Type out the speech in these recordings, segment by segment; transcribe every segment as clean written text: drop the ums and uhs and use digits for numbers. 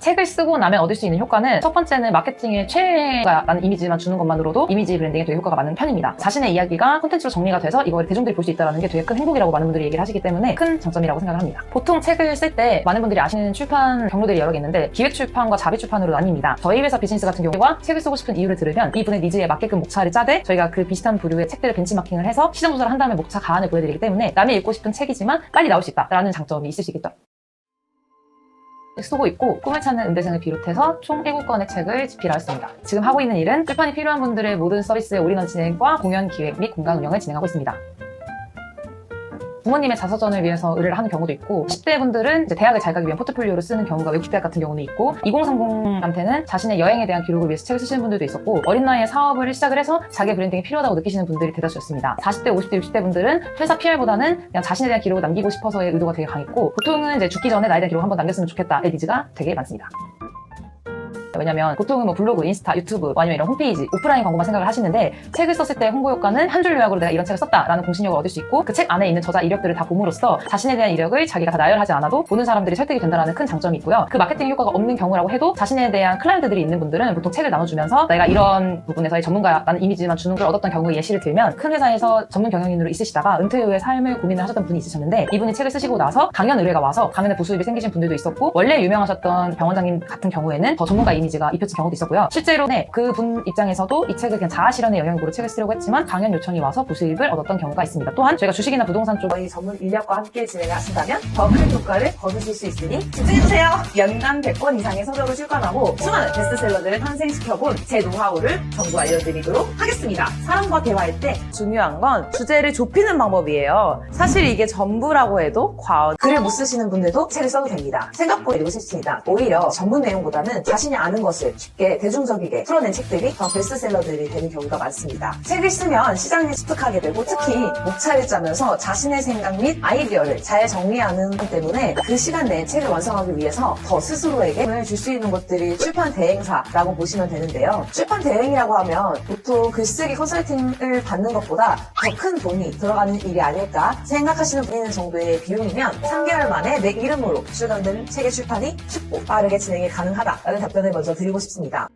책을 쓰고 나면 얻을 수 있는 효과는 첫 번째는 마케팅의 최애라는 이미지만 주는 것만으로도 이미지 브랜딩에 되게 효과가 많은 편입니다. 자신의 이야기가 콘텐츠로 정리가 돼서 이걸 대중들이 볼 수 있다는 게 되게 큰 행복이라고 많은 분들이 얘기를 하시기 때문에 큰 장점이라고 생각을 합니다. 보통 책을 쓸 때 많은 분들이 아시는 출판 경로들이 여러 개 있는데 기획출판과 자비출판으로 나뉩니다. 저희 회사 비즈니스 같은 경우와 책을 쓰고 싶은 이유를 들으면 이분의 니즈에 맞게끔 목차를 짜되 저희가 그 비슷한 부류의 책들을 벤치마킹을 해서 시장 조사를 한 다음에 목차 가안을 보여드리기 때문에 남이 읽고 싶은 책이지만 빨리 나올 수 있다라는 장점이 있을 수 있겠죠. 쓰고 있고 꿈을 찾는 음대생을 비롯해서 총 7권의 책을 집필하였습니다. 지금 하고 있는 일은 출판이 필요한 분들의 모든 서비스의 올인원 진행과 공연 기획 및 공간 운영을 진행하고 있습니다. 부모님의 자서전을 위해서 의뢰를 하는 경우도 있고 10대 분들은 이제 대학을 잘 가기 위한 포트폴리오를 쓰는 경우가 외국 대학 같은 경우는 있고 2030한테는 자신의 여행에 대한 기록을 위해서 책을 쓰시는 분들도 있었고 어린 나이에 사업을 시작을 해서 자기 브랜딩이 필요하다고 느끼시는 분들이 대다수였습니다. 40대, 50대, 60대 분들은 회사 PR보다는 그냥 자신에 대한 기록을 남기고 싶어서의 의도가 되게 강했고 보통은 이제 죽기 전에 나에 대한 기록을 한번 남겼으면 좋겠다의 니즈가 되게 많습니다. 왜냐면 보통은 뭐 블로그, 인스타, 유튜브 아니면 이런 홈페이지, 오프라인 광고만 생각을 하시는데 책을 썼을 때 홍보 효과는 한 줄 요약으로 내가 이런 책을 썼다라는 공신력을 얻을 수 있고 그 책 안에 있는 저자 이력들을 다 봄으로써 자신에 대한 이력을 자기가 다 나열하지 않아도 보는 사람들이 설득이 된다는 큰 장점이 있고요. 그 마케팅 효과가 없는 경우라고 해도 자신에 대한 클라이언트들이 있는 분들은 보통 책을 나눠주면서 내가 이런 부분에서의 전문가라는 이미지만 주는 걸 얻었던 경우의 예시를 들면 큰 회사에서 전문 경영인으로 있으시다가 은퇴 후에 삶을 고민을 하셨던 분이 있으셨는데 이분이 책을 쓰시고 나서 강연 의뢰가 와서 강연에 부수입이 생기신 분들도 있었고 원래 유명하셨던 병원장님 같은 경우에는 더 전문가 이미지가 입혀진 경우도 있었고요. 실제로 그분 입장에서도 이 책을 그냥 자아 실현의 영역으로 책을 쓰려고 했지만 강연 요청이 와서 부수입을 얻었던 경우가 있습니다. 또한 저희가 주식이나 부동산 쪽 저희 전문 인력과 함께 진행을 하신다면 더 큰 효과를 거두실 수 있으니 집중해주세요. 연간 100권 이상의 서적을 출간하고 수많은 베스트셀러들을 탄생시켜본 제 노하우를 전부 알려드리도록 하겠습니다. 사람과 대화할 때 중요한 건 주제를 좁히는 방법이에요. 사실 이게 전부라고 해도 과언. 글을 못 쓰시는 분들도 책을 써도 됩니다. 생각보다 읽고 싶습니다. 오히려 전문 내용보다는 자신이 아는 것을 쉽게 대중적이게 풀어낸 책들이 더 베스트셀러들이 되는 경우가 많습니다. 책을 쓰면 시장에 습득하게 되고 특히 목차를 짜면서 자신의 생각 및 아이디어를 잘 정리하는 것 때문에 그 시간 내에 책을 완성하기 위해서 더 스스로에게 힘을 줄 수 있는 것들이 출판 대행사라고 보시면 되는데요. 출판 대행이라고 하면 보통 글쓰기 컨설팅을 받는 것보다 더 큰 돈이 들어가는 일이 아닐까 생각하시는 분이 정도의 비용이면 3개월 만에 내 이름으로 출간된 책의 출판이 쉽고 빠르게 진행이 가능하다라는 답변을 먼저 드리고 싶습니다.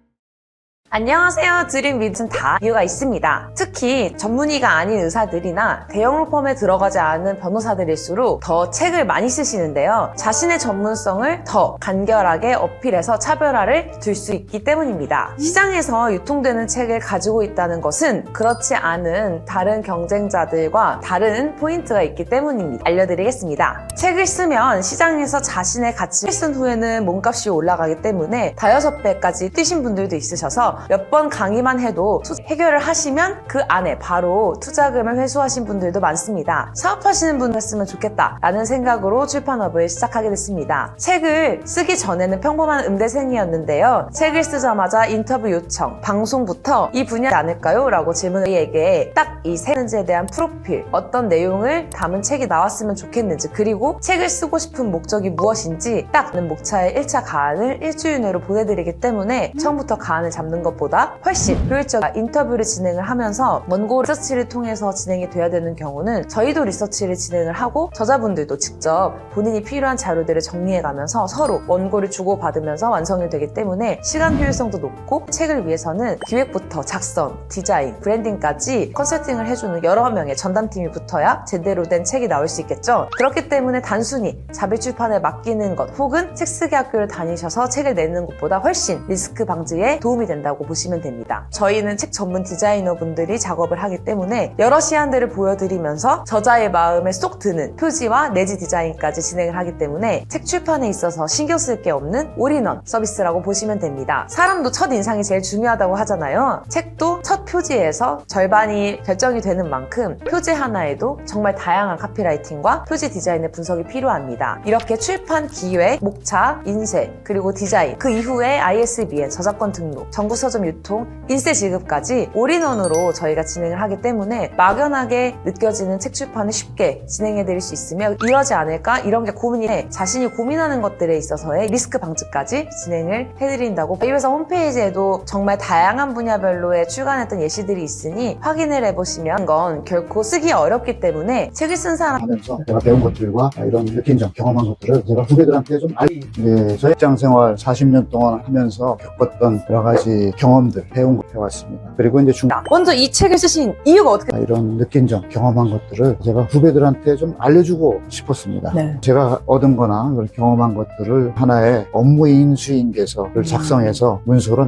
안녕하세요. 드림 위드는 다 이유가 있습니다. 특히 전문의가 아닌 의사들이나 대형 로펌에 들어가지 않은 변호사들일수록 더 책을 많이 쓰시는데요. 자신의 전문성을 더 간결하게 어필해서 차별화를 둘 수 있기 때문입니다. 시장에서 유통되는 책을 가지고 있다는 것은 그렇지 않은 다른 경쟁자들과 다른 포인트가 있기 때문입니다. 알려드리겠습니다. 책을 쓰면 시장에서 자신의 가치를 쓴 후에는 몸값이 올라가기 때문에 5-6배까지 뛰신 분들도 있으셔서 몇 번 강의만 해도 해결을 하시면 그 안에 바로 투자금을 회수하신 분들도 많습니다. 사업하시는 분들 했으면 좋겠다라는 생각으로 출판업을 시작하게 됐습니다. 책을 쓰기 전에는 평범한 음대생이었는데요. 책을 쓰자마자 인터뷰 요청, 방송부터 이 분야 않을까요? 라고 질문에게 딱 이 세 가지에 대한 프로필, 어떤 내용을 담은 책이 나왔으면 좋겠는지 그리고 책을 쓰고 싶은 목적이 무엇인지 딱 목차의 1차 가안을 일주일 내로 보내드리기 때문에 처음부터 가안을 잡는 것보다 훨씬 효율적인 인터뷰를 진행을 하면서 원고 리서치를 통해서 진행이 돼야 되는 경우는 저희도 리서치를 진행을 하고 저자분들도 직접 본인이 필요한 자료들을 정리해가면서 서로 원고를 주고받으면서 완성이 되기 때문에 시간 효율성도 높고 책을 위해서는 기획부터 작성, 디자인, 브랜딩까지 컨설팅을 해주는 여러 명의 전담팀이 붙어야 제대로 된 책이 나올 수 있겠죠. 그렇기 때문에 단순히 자비출판에 맡기는 것 혹은 책쓰기 학교를 다니셔서 책을 내는 것보다 훨씬 리스크 방지에 도움이 된다고 보시면 됩니다. 저희는 책 전문 디자이너 분들이 작업을 하기 때문에 여러 시안들을 보여드리면서 저자의 마음에 쏙 드는 표지와 내지 디자인까지 진행을 하기 때문에 책 출판에 있어서 신경 쓸 게 없는 올인원 서비스라고 보시면 됩니다. 사람도 첫 인상이 제일 중요하다고 하잖아요. 책도 첫 표지에서 절반이 결정이 되는 만큼 표지 하나에도 정말 다양한 카피라이팅과 표지 디자인의 분석이 필요합니다. 이렇게 출판 기획, 목차, 인쇄, 그리고 디자인, 그 이후에 ISBN, 저작권 등록, 정부 서점 유통, 인쇄 지급까지 올인원으로 저희가 진행을 하기 때문에 막연하게 느껴지는 책 출판을 쉽게 진행해드릴 수 있으며 이러지 않을까? 이런 게 고민이 돼 자신이 고민하는 것들에 있어서의 리스크 방지까지 진행을 해드린다고. 이 회사 홈페이지에도 정말 다양한 분야별로의 출간했던 예시들이 있으니 확인을 해보시면 건 결코 쓰기 어렵기 때문에 책을 쓴 사람 하면서 제가 배운 것들과 이런 느낀 점, 경험한 것들을 제가 후배들한테 좀 저희 직장 생활 40년 동안 하면서 겪었던 여러 가지 경험들, 배운 거 해왔습니다. 그리고 이제 먼저 이 책을 쓰신 이유가 어떻게 이런 느낀 점, 경험한 것들을 제가 후배들한테 좀 알려주고 싶었습니다. 네. 제가 얻은 거나 경험한 것들을 하나의 업무 인수인계서를 작성해서 문서로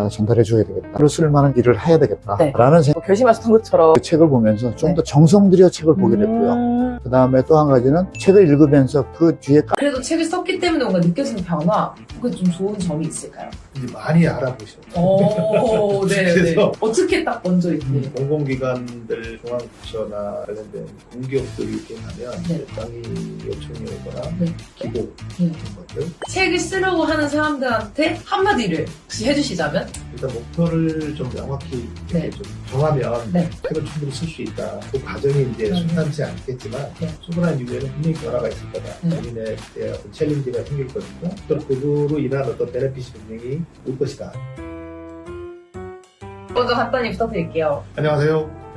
전달해 줘야 되겠다. 그걸 쓸만한 일을 해야 되겠다라는 생각. 결심하셨던 것처럼 그 책을 보면서 좀 더 정성 들여 책을 보게 됐고요. 그 다음에 또 한 가지는 책을 읽으면서 그 뒤에 그래도 책을 썼기 때문에 뭔가 느껴지는 변화, 그게 좀 좋은 점이 있을까요? 이제 많이 알아보셨죠. 오, 네, 그래서 어떻게 딱 먼저 이렇게. 공공기관들, 중앙부처나 관련된 공기업들이 이렇게 하면 네. 땅이 요청이 오거나 네. 기고 네. 같은 것들. 책을 쓰려고 하는 사람들한테 한마디를 혹시 해주시자면? 일단 목표를 좀 명확히 네. 이렇게 좀 정하면 네. 책을 충분히 쓸 수 있다. 그 과정이 이제 순탄치 않겠지만 네. 충분한 이후에는 분명히 변화가 있을 거다. 네. 본인의 어떤 챌린지가 생길 거니까 또 그거로 인한 어떤 베네핏이 분명히 올 것이다. 먼저 간단히 부탁드릴게요. 안녕하세요.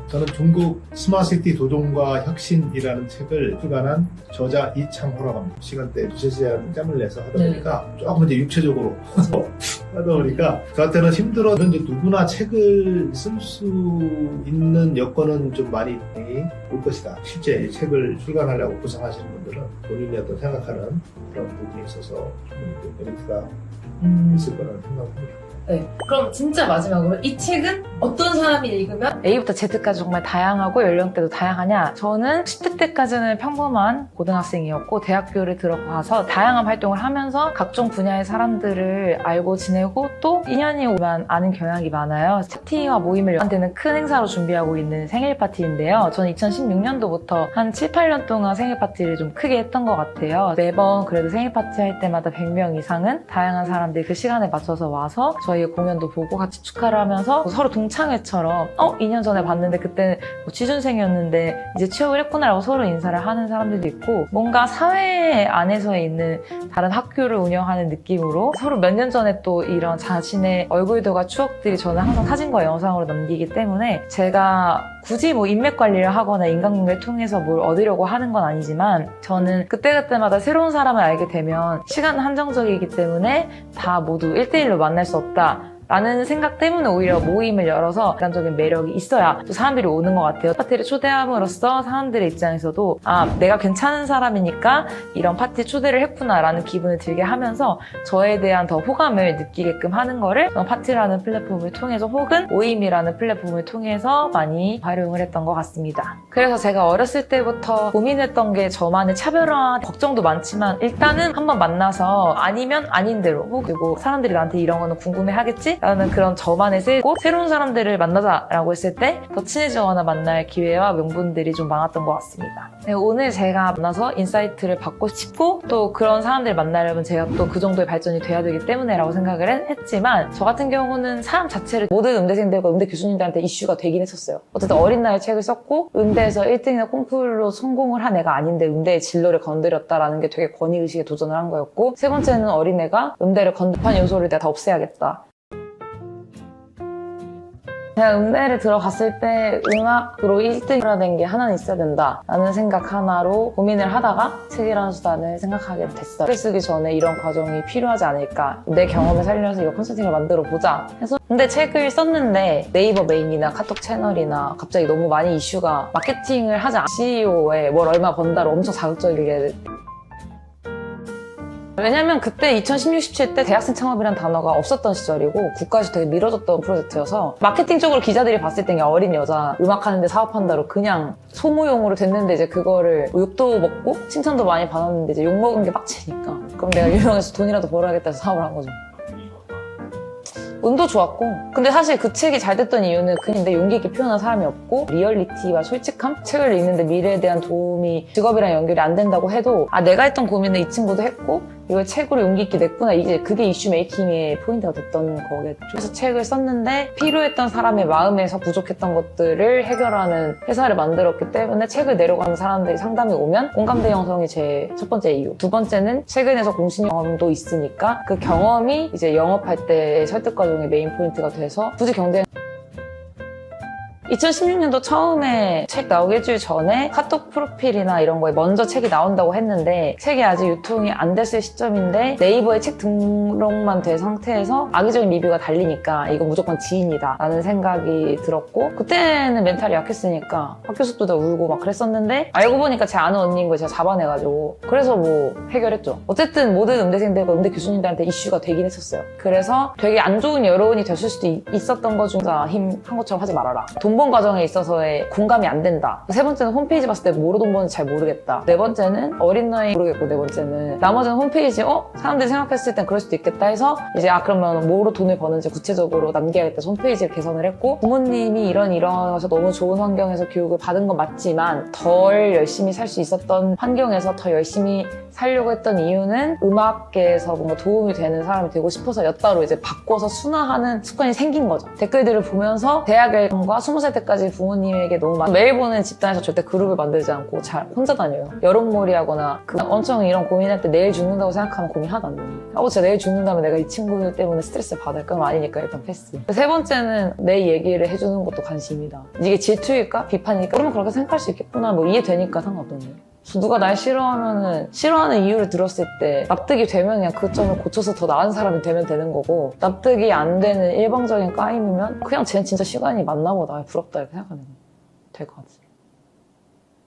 저는 중국 스마트시티 도전과 혁신이라는 책을 출간한 저자 이창호라고 합니다. 시간대에 두세 시간 짬을 내서 하다 보니까 조금 이제 육체적으로 하다 보니까 저한테는 힘들어. 현재 누구나 책을 쓸 수 있는 여건은 좀 많이 올 것이다. 실제 이 책을 출간하려고 구상하시는 분들은 본인이 어떤 생각하는 그런 부분에 있어서 충분히 메리트가 있을 거라는 생각합니다. 네. 그럼 진짜 마지막으로 이 책은 어떤 사람이 읽으면 A부터 Z까지 정말 다양하고 연령대도 다양하냐? 저는 10대 때까지는 평범한 고등학생이었고 대학교를 들어가서 다양한 활동을 하면서 각종 분야의 사람들을 알고 지내고 또 2년이 오면 아는 경향이 많아요. 파티와 모임을 저한테는 큰 행사로 준비하고 있는 생일 파티인데요. 저는 2016년도부터 한 7, 8년 동안 생일 파티를 좀 크게 했던 것 같아요. 매번 그래도 생일 파티 할 때마다 100명 이상은 다양한 사람들이 그 시간에 맞춰서 와서 저희 공연도 보고 같이 축하를 하면서 서로 동창회처럼 2년 전에 봤는데 그때는 취준생이었는데 이제 취업을 했구나라고 서로 인사를 하는 사람들도 있고 뭔가 사회 안에서 있는 다른 학교를 운영하는 느낌으로 서로 몇 년 전에 또 이런 자신의 얼굴들과 추억들이 저는 항상 사진과 영상으로 남기기 때문에 제가 굳이 뭐 인맥 관리를 하거나 인간관계를 통해서 뭘 얻으려고 하는 건 아니지만 저는 그때그때마다 새로운 사람을 알게 되면 시간은 한정적이기 때문에 다 모두 1대1로 만날 수 없다 라는 생각 때문에 오히려 모임을 열어서 인간적인 매력이 있어야 또 사람들이 오는 것 같아요. 파티를 초대함으로써 사람들의 입장에서도 내가 괜찮은 사람이니까 이런 파티 초대를 했구나 라는 기분을 들게 하면서 저에 대한 더 호감을 느끼게끔 하는 거를 파티라는 플랫폼을 통해서 혹은 모임이라는 플랫폼을 통해서 많이 활용을 했던 것 같습니다. 그래서 제가 어렸을 때부터 고민했던 게 저만의 차별화 걱정도 많지만 일단은 한번 만나서 아니면 아닌 대로 그리고 사람들이 나한테 이런 거는 궁금해하겠지? 라는 그런 저만의 세고 새로운 사람들을 만나자라고 했을 때 더 친해지거나 만날 기회와 명분들이 좀 많았던 것 같습니다. 네, 오늘 제가 만나서 인사이트를 받고 싶고 또 그런 사람들을 만나려면 제가 또 그 정도의 발전이 돼야 되기 때문에 라고 생각을 했지만 저 같은 경우는 사람 자체를 모든 음대생들과 음대 교수님들한테 이슈가 되긴 했었어요. 어쨌든 어린 나이에 책을 썼고 음대에서 1등이나 콩쿠르로 성공을 한 애가 아닌데 음대의 진로를 건드렸다라는 게 되게 권위의식에 도전을 한 거였고 세 번째는 어린 애가 음대를 건드한 요소를 내가 다 없애야겠다. 제가 음대를 들어갔을 때 음악으로 1등이라 된 게 하나는 있어야 된다 라는 생각 하나로 고민을 하다가 책이라는 수단을 생각하게 됐어요. 글 쓰기 전에 이런 과정이 필요하지 않을까, 내 경험을 살려서 이거 컨설팅을 만들어 보자 해서 근데 책을 썼는데 네이버 메인이나 카톡 채널이나 갑자기 너무 많이 이슈가 마케팅을 하자 CEO에 뭘 얼마 번다로 엄청 자극적이게 왜냐면 그때 2016, 17 때 대학생 창업이라는 단어가 없었던 시절이고 국가에서 되게 미뤄졌던 프로젝트여서 마케팅 쪽으로 기자들이 봤을 때 어린 여자 음악하는데 사업한다로 그냥 소모용으로 됐는데 이제 그거를 욕도 먹고 칭찬도 많이 받았는데 이제 욕 먹은 게 빡치니까 그럼 내가 유명해서 돈이라도 벌어야겠다 해서 사업을 한 거죠. 운도 좋았고 근데 사실 그 책이 잘 됐던 이유는 그냥 내 용기 있게 표현한 사람이 없고 리얼리티와 솔직함? 책을 읽는데 미래에 대한 도움이 직업이랑 연결이 안 된다고 해도 내가 했던 고민을 이 친구도 했고 이걸 책으로 용기 있게 냈구나. 이제 그게 이슈 메이킹의 포인트가 됐던 거겠죠. 그래서 책을 썼는데 필요했던 사람의 마음에서 부족했던 것들을 해결하는 회사를 만들었기 때문에 책을 내려고 하는 사람들이 상담이 오면 공감대 형성이 제 첫 번째 이유. 두 번째는 최근에서 공신 경험도 있으니까 그 경험이 이제 영업할 때의 설득 과정의 메인 포인트가 돼서 굳이 경쟁 2016년도 처음에 책 나오기 일주일 전에 카톡 프로필이나 이런 거에 먼저 책이 나온다고 했는데 책이 아직 유통이 안 됐을 시점인데 네이버에 책 등록만 된 상태에서 악의적인 리뷰가 달리니까 이거 무조건 지인이다 라는 생각이 들었고 그때는 멘탈이 약했으니까 학교 숙도 다 울고 막 그랬었는데 알고 보니까 제 아는 언니인 걸 제가 잡아내가지고 그래서 뭐 해결했죠. 어쨌든 모든 음대생들과 음대 교수님들한테 이슈가 되긴 했었어요. 그래서 되게 안 좋은 여론이 됐을 수도 있었던 것 중에 힘 한 것처럼 하지 말아라. 돈 번 과정에 있어서의 공감이 안 된다. 세 번째는 홈페이지 봤을 때 뭐로 돈 버는지 잘 모르겠다. 네 번째는 어린 나이 모르겠고 네 번째는 나머지는 홈페이지 사람들이 생각했을 땐 그럴 수도 있겠다 해서 이제 그러면 뭐로 돈을 버는지 구체적으로 남겨야겠다. 해서 홈페이지를 개선을 했고 부모님이 이러셔서 너무 좋은 환경에서 교육을 받은 건 맞지만 덜 열심히 살 수 있었던 환경에서 더 열심히 살려고 했던 이유는 음악계에서 뭔가 도움이 되는 사람이 되고 싶어서 였다로 이제 바꿔서 순화하는 습관이 생긴 거죠. 댓글들을 보면서 대학을 20살 때까지 부모님에게 너무 매일 보는 집단에서 절대 그룹을 만들지 않고 잘 혼자 다녀요. 여론몰이 하거나 엄청 이런 고민할 때 내일 죽는다고 생각하면 고민 하나도 안 해요. 진짜 내일 죽는다면 내가 이 친구 때문에 스트레스를 받을까? 그럼 아니니까 일단 패스. 세 번째는 내 얘기를 해주는 것도 관심이다. 이게 질투일까? 비판일까? 그러면 그렇게 생각할 수 있겠구나. 뭐 이해되니까 상관없던데요. 누가 날 싫어하면은 싫어하는 이유를 들었을 때 납득이 되면 그냥 그 점을 고쳐서 더 나은 사람이 되면 되는 거고 납득이 안 되는 일방적인 까임이면 그냥 쟤는 진짜 시간이 맞나 보다 부럽다 이렇게 생각하면 될 것 같지.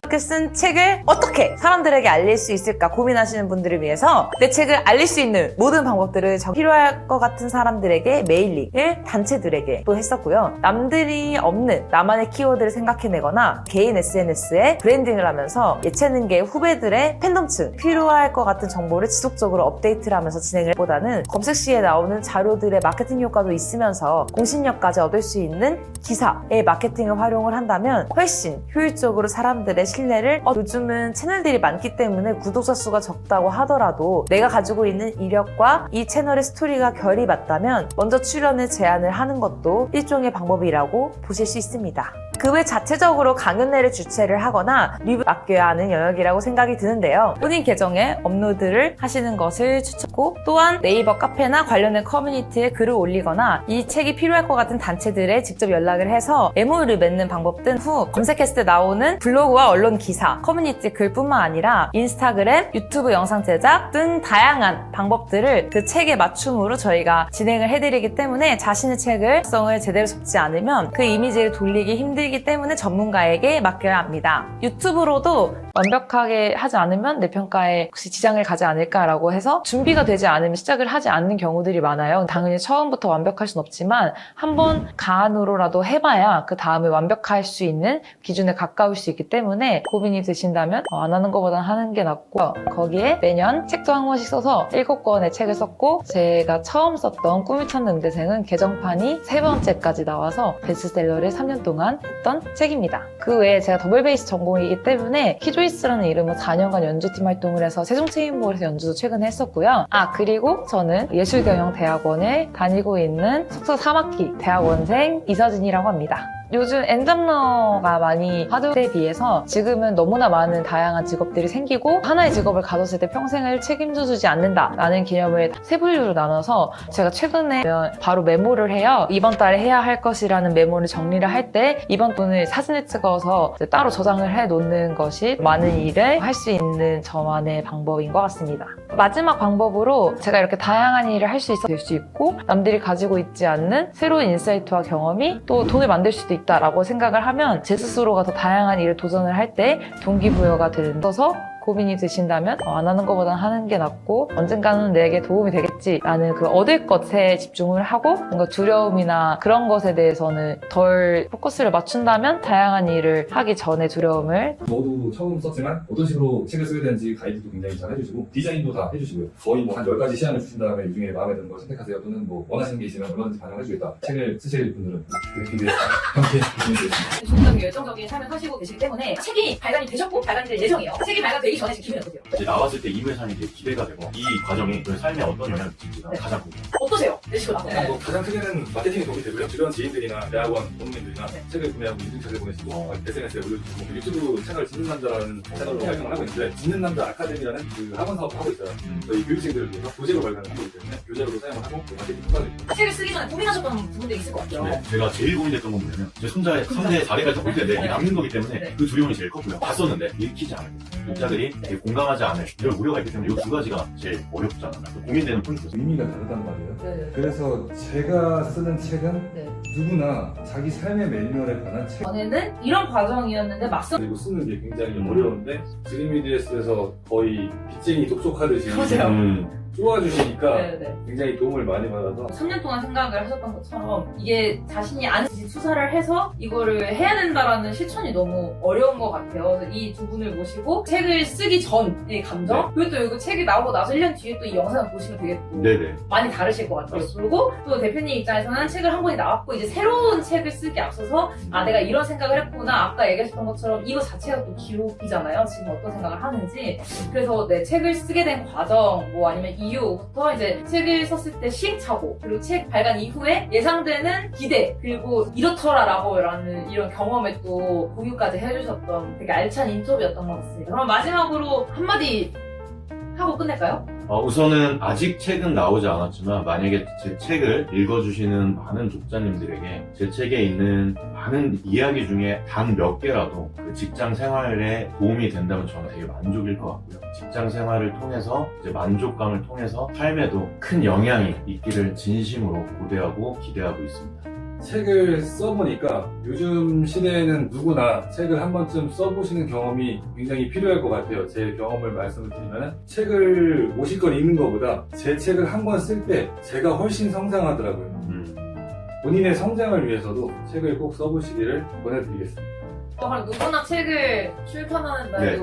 이렇게 쓴 책을 어떻게 사람들에게 알릴 수 있을까 고민하시는 분들을 위해서 내 책을 알릴 수 있는 모든 방법들을 필요할 것 같은 사람들에게 메일링을 단체들에게 또 했었고요. 남들이 없는 나만의 키워드를 생각해내거나 개인 SNS에 브랜딩을 하면서 예체능계 후배들의 팬덤층 필요할 것 같은 정보를 지속적으로 업데이트를 하면서 진행을 보다는 검색 시에 나오는 자료들의 마케팅 효과도 있으면서 공신력까지 얻을 수 있는 기사의 마케팅을 활용을 한다면 훨씬 효율적으로 사람들의 신뢰를 요즘은 채널들이 많기 때문에 구독자 수가 적다고 하더라도 내가 가지고 있는 이력과 이 채널의 스토리가 결이 맞다면 먼저 출연을 제안을 하는 것도 일종의 방법이라고 보실 수 있습니다. 그 외 자체적으로 강연회를 주최를 하거나 리뷰 맡겨야 하는 영역이라고 생각이 드는데요. 본인 계정에 업로드를 하시는 것을 추천하고 또한 네이버 카페나 관련된 커뮤니티에 글을 올리거나 이 책이 필요할 것 같은 단체들에 직접 연락을 해서 MOU를 맺는 방법 등 후 검색했을 때 나오는 블로그와 언론 기사, 커뮤니티 글뿐만 아니라 인스타그램, 유튜브 영상 제작 등 다양한 방법들을 그 책에 맞춤으로 저희가 진행을 해드리기 때문에 자신의 책을 성을 제대로 잡지 않으면 그 이미지를 돌리기 힘들기 때문에 전문가에게 맡겨야 합니다. 유튜브로도 완벽하게 하지 않으면 내 평가에 혹시 지장을 가지 않을까라고 해서 준비가 되지 않으면 시작을 하지 않는 경우들이 많아요. 당연히 처음부터 완벽할 순 없지만 한번 간으로라도 해봐야 그 다음에 완벽할 수 있는 기준에 가까울 수 있기 때문에 고민이 드신다면 안 하는 것보다는 하는 게 낫고 거기에 매년 책도 한 권씩 써서 7권의 책을 썼고 제가 처음 썼던 꿈을 찾는 음대생은 개정판이 3번째까지 나와서 베스트셀러를 3년 동안 했던 책입니다. 그 외에 제가 더블 베이스 전공이기 때문에 키조이스라는 이름으로 4년간 연주팀 활동을 해서 세종체인볼에서 연주도 최근에 했었고요. 그리고 저는 예술경영대학원에 다니고 있는 석사 3학기 대학원생 이서진이라고 합니다. 요즘 엔잡러가 많이 하던 때에 비해서 지금은 너무나 많은 다양한 직업들이 생기고 하나의 직업을 가졌을 때 평생을 책임져주지 않는다라는 개념을 세 분류로 나눠서 제가 최근에 바로 메모를 해요. 이번 달에 해야 할 것이라는 메모를 정리를 할 때 이번 돈을 사진을 찍어서 따로 저장을 해놓는 것이 많은 일을 할 수 있는 저만의 방법인 것 같습니다. 마지막 방법으로 제가 이렇게 다양한 일을 할 수 있어 될 수 있고 남들이 가지고 있지 않는 새로운 인사이트와 경험이 또 돈을 만들 수도 있다라고 생각을 하면 제 스스로가 더 다양한 일을 도전을 할 때 동기부여가 되어서 고민이 드신다면 안 하는 것보다는 하는 게 낫고 언젠가는 내게 도움이 되겠지라는 그 얻을 것에 집중을 하고 뭔가 두려움이나 그런 것에 대해서는 덜 포커스를 맞춘다면 다양한 일을 하기 전에 두려움을 저도 처음 썼지만 어떤 식으로 책을 쓰게 되는지 가이드도 굉장히 잘 해주시고 디자인도 다 해주시고요. 거의 한 10가지 시안을 주신 다음에 이 중에 마음에 드는 걸 선택하세요 또는 원하시는 게 있으면 얼마든지 반영해주겠다. 책을 쓰실 분들은 기대에 함께 주시면 되겠습니다. 중점이 열정적인 삶을 사시고 계시기 때문에 책이 발간이 되셨고 발간이 될 예정이에요. 책이 발간되기 내기 전에 지금 기분이 어떠세요? 이제 나왔을 때 이 회사는 이제 기대가 되고 이 과정이 저의 삶에 어떤 영향을 미칠지가 네. 가장 궁금해요. 어떠세요? 내시고 나서. 뭐 가장 크게는 마케팅에 도움이 되고요. 주변 지인들이나 대학원 동문들이나 네. 책을 구매하고 인증샷을 보내시고 SNS에 올려주시고 유튜브 채널 짓는 남자라는 채널로 활동을 하고 있는데 짓는 남자 아카데미라는 그 학원 사업을 하고 있어요. 저희 교육생들을 위해서 교재로 발간을 하고 있기 때문에 교재로도 사용을 하고 마케팅 효과도 있고 책을 쓰기 전에 고민하셨던 부분들이 있을 것 같아요. 네, 제가 제일 고민됐던 건 뭐냐면 제 손자의 3대 4대까지 볼 텐데 남는 거기 때문에 네. 그 두려움이 제일 컸고요. 봤었는데 읽히지 않아요. 독자들이 되게 공감하지 않을 이런 우려가 있기 때문에 이 두 가지가 제일 어렵잖아요. 고민되는 포인트였어요. 의미가 다르단 말이에요. 네. 그래서 제가 쓰는 책은 네. 누구나 자기 삶의 매뉴얼에 관한 책 전에는 이런 과정이었는데 막상 그리고 쓰는 게 굉장히 어려운데 드림이디에스에서 거의 빚쟁이 똑똑하듯이 맞아요. 쪼아주시니까 네네. 굉장히 도움을 많이 받아서 3년 동안 생각을 하셨던 것처럼 이게 자신이 아는 투자를 해서 이거를 해야 된다라는 실천이 너무 어려운 것 같아요. 그래서 이 두 분을 모시고 책을 쓰기 전의 감정 그리고 또 이거 책이 나오고 나서 1년 뒤에 또 이 영상을 보시면 되게 또 네네. 많이 다르실 것 같아요. 그리고 또 대표님 입장에서는 책을 한 권이 나왔고 이제 새로운 책을 쓰기 앞서서 아 내가 이런 생각을 했구나 아까 얘기하셨던 것처럼 이거 자체가 또 기록이잖아요. 지금 어떤 생각을 하는지 그래서 네 책을 쓰게 된 과정 뭐 아니면 이유부터 이제 책을 썼을 때 시행착오 그리고 책 발간 이후에 예상되는 기대 그리고 이렇더라라고라는 이런 경험을 또 공유까지 해주셨던 되게 알찬 인터뷰였던 것 같습니다. 그럼 마지막으로 한마디 하고 끝낼까요? 우선은 아직 책은 나오지 않았지만 만약에 제 책을 읽어주시는 많은 독자님들에게 제 책에 있는 많은 이야기 중에 단 몇 개라도 그 직장 생활에 도움이 된다면 저는 되게 만족일 것 같고요. 직장 생활을 통해서 이제 만족감을 통해서 삶에도 큰 영향이 있기를 진심으로 고대하고 기대하고 있습니다. 책을 써보니까 요즘 시대에는 누구나 책을 한 번쯤 써보시는 경험이 굉장히 필요할 것 같아요. 제 경험을 말씀을 드리면 책을 50권 읽는 것보다 제 책을 한 권 쓸 때 제가 훨씬 성장하더라고요. 본인의 성장을 위해서도 책을 꼭 써보시기를 권해드리겠습니다. 누구나 책을 출판하는 날이 네.